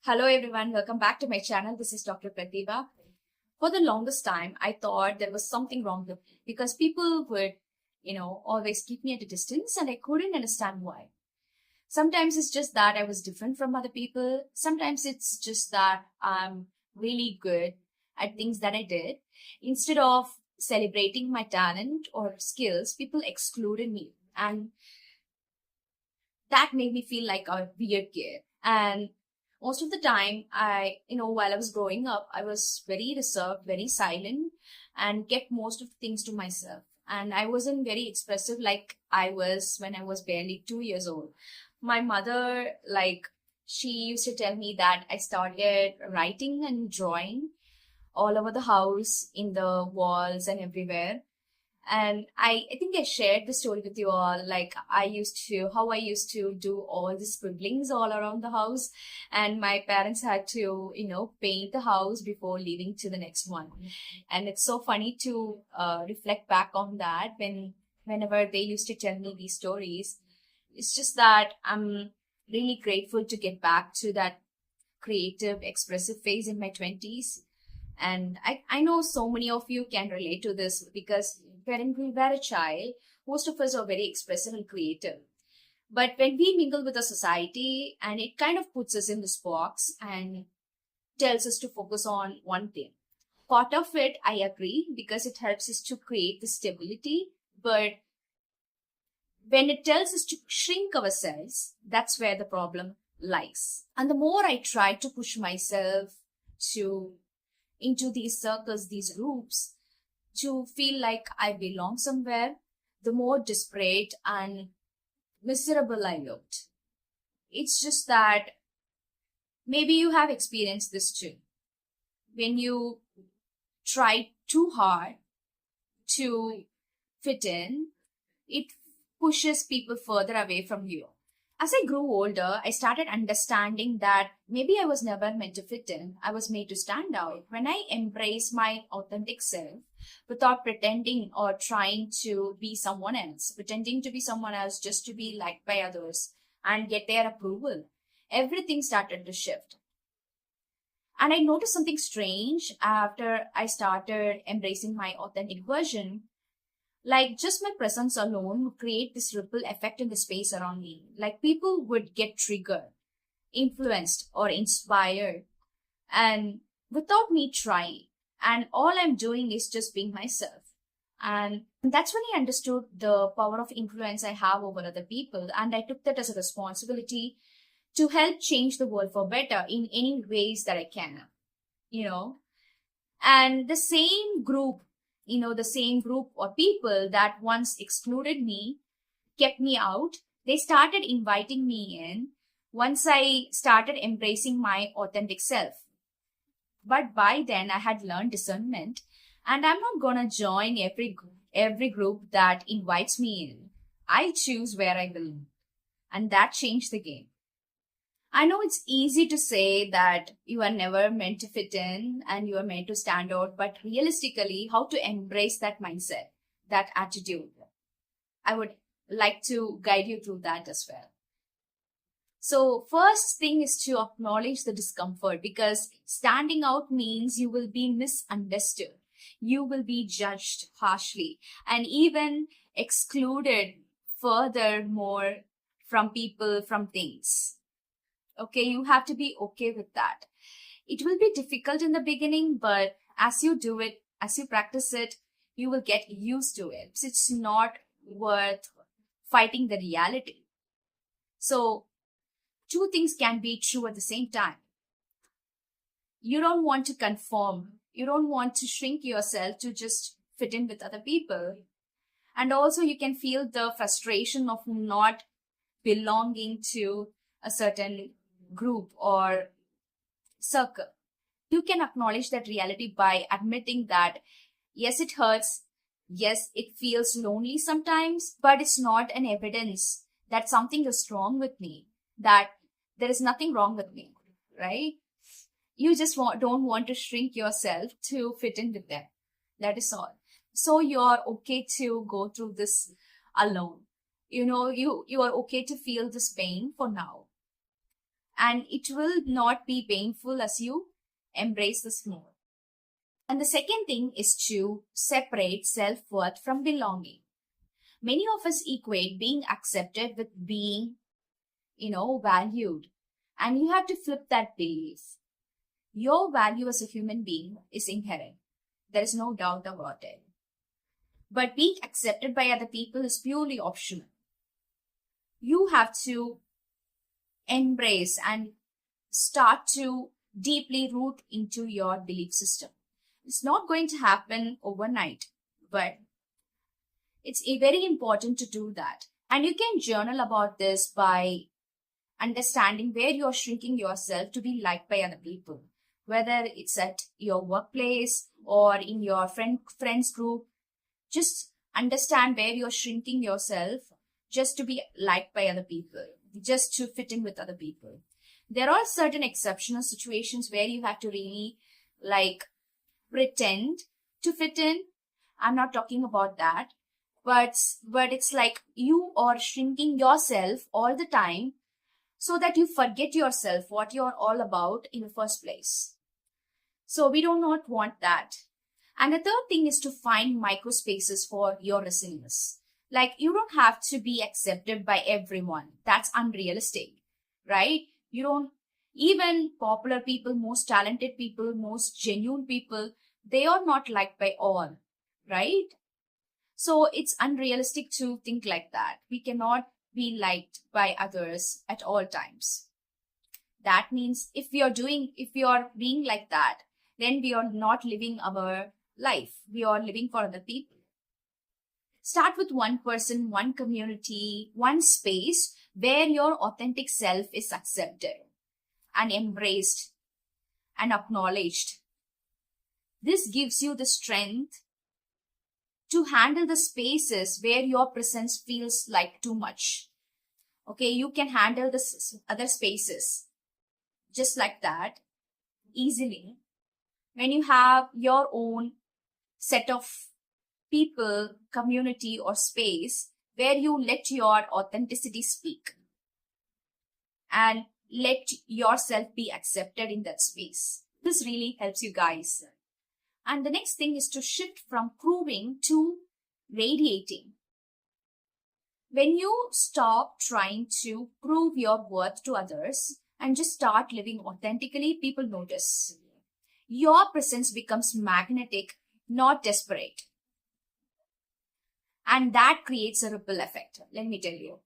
Hello everyone, welcome back to my channel. This is Dr. Pratibha. For the longest time, I thought there was something wrong with me because people would, always keep me at a distance and I couldn't understand why. Sometimes it's just that I was different from other people. Sometimes it's just that I'm really good at things that I did. Instead of celebrating my talent or skills, people excluded me. And that made me feel like a weird kid. And most of the time, while I was growing up, I was very reserved, very silent, and kept most of the things to myself. And I wasn't very expressive like I was when I was barely 2 years old. My mother, she used to tell me that I started writing and drawing all over the house, in the walls, and everywhere. And I think I shared the story with you all, like how I used to do all the scribblings all around the house. And my parents had to, paint the house before leaving to the next one. And it's so funny to reflect back on that whenever they used to tell me these stories. It's just that I'm really grateful to get back to that creative, expressive phase in my 20s. And I know so many of you can relate to this because when we were a child, most of us are very expressive and creative. But when we mingle with the society, and it kind of puts us in this box and tells us to focus on one thing. Part of it, I agree, because it helps us to create the stability. But when it tells us to shrink ourselves, that's where the problem lies. And the more I try to push myself to into these circles, these groups, to feel like I belong somewhere, the more desperate and miserable I looked. It's just that maybe you have experienced this too. When you try too hard to fit in, it pushes people further away from you. As I grew older, I started understanding that maybe I was never meant to fit in. I was made to stand out. When I embrace my authentic self without pretending or trying to be someone else, pretending to be someone else just to be liked by others and get their approval, everything started to shift. And I noticed something strange after I started embracing my authentic version. Like, just my presence alone would create this ripple effect in the space around me. Like, people would get triggered, influenced, or inspired, and without me trying. And all I'm doing is just being myself. And that's when I understood the power of influence I have over other people. And I took that as a responsibility to help change the world for better in any ways that I can, you know. And the same group or people that once excluded me, kept me out, they started inviting me in once I started embracing my authentic self. But by then I had learned discernment, and I'm not gonna join every group that invites me in. I choose where I belong, and that changed the game. I know it's easy to say that you are never meant to fit in and you are meant to stand out, but realistically, how to embrace that mindset, that attitude? I would like to guide you through that as well. So, first thing is to acknowledge the discomfort, because standing out means you will be misunderstood. You will be judged harshly and even excluded furthermore from people, from things. Okay, you have to be okay with that. It will be difficult in the beginning, but as you do it, as you practice it, you will get used to it. It's not worth fighting the reality. So, two things can be true at the same time. You don't want to conform, you don't want to shrink yourself to just fit in with other people. And also, you can feel the frustration of not belonging to a certain group or circle. You can acknowledge that reality by admitting that yes, it hurts. Yes, it feels lonely sometimes, but it's not an evidence that something is wrong with me, that there is nothing wrong with me, right? You just don't want to shrink yourself to fit in with them. That is all. So you're okay to go through this alone. You are okay to feel this pain for now. and it will not be painful as you embrace this more. And the second thing is to separate self-worth from belonging. Many of us equate being accepted with being, valued. And you have to flip that belief. Your value as a human being is inherent. There is no doubt about it. But being accepted by other people is purely optional. You have to embrace and start to deeply root into your belief system. It's not going to happen overnight, but it's very important to do that. And you can journal about this by understanding where you're shrinking yourself to be liked by other people, whether it's at your workplace or in your friends group. Just understand where you're shrinking yourself just to be liked by other people, just to fit in with other people. There are certain exceptional situations where you have to really pretend to fit in. I'm not talking about that, but it's like you are shrinking yourself all the time so that you forget yourself, what you're all about in the first place. So we do not want that. And the third thing is to find micro spaces for your resilience. Like, you don't have to be accepted by everyone. That's unrealistic, right? You don't, even popular people, most talented people, most genuine people, they are not liked by all, right? So it's unrealistic to think like that. We cannot be liked by others at all times. That means if we are being like that, then we are not living our life. We are living for other people. Start with one person, one community, one space where your authentic self is accepted and embraced and acknowledged. This gives you the strength to handle the spaces where your presence feels like too much. Okay, you can handle the other spaces just like that easily when you have your own set of people, community, or space where you let your authenticity speak and let yourself be accepted in that space. This really helps you guys. And the next thing is to shift from proving to radiating. When you stop trying to prove your worth to others and just start living authentically, people notice. Your presence becomes magnetic, not desperate. And that creates a ripple effect, let me tell you.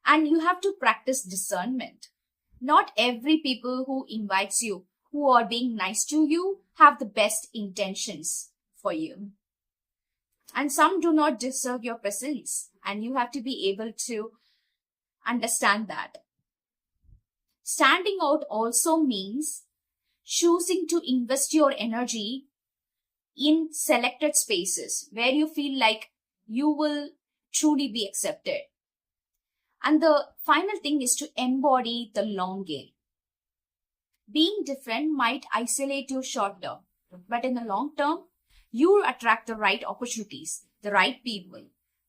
And you have to practice discernment. Not every people who invites you, who are being nice to you, have the best intentions for you. And some do not deserve your presence. And you have to be able to understand that. Standing out also means choosing to invest your energy in selected spaces where you feel like you will truly be accepted. And the final thing is to embody the long game. Being different might isolate you short term, but in the long term, you attract the right opportunities, the right people,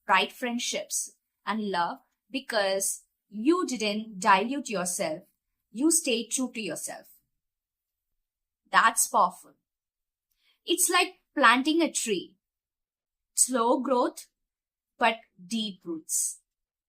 right friendships, and love because you didn't dilute yourself. You stayed true to yourself. That's powerful. It's like planting a tree. Slow growth, but deep roots.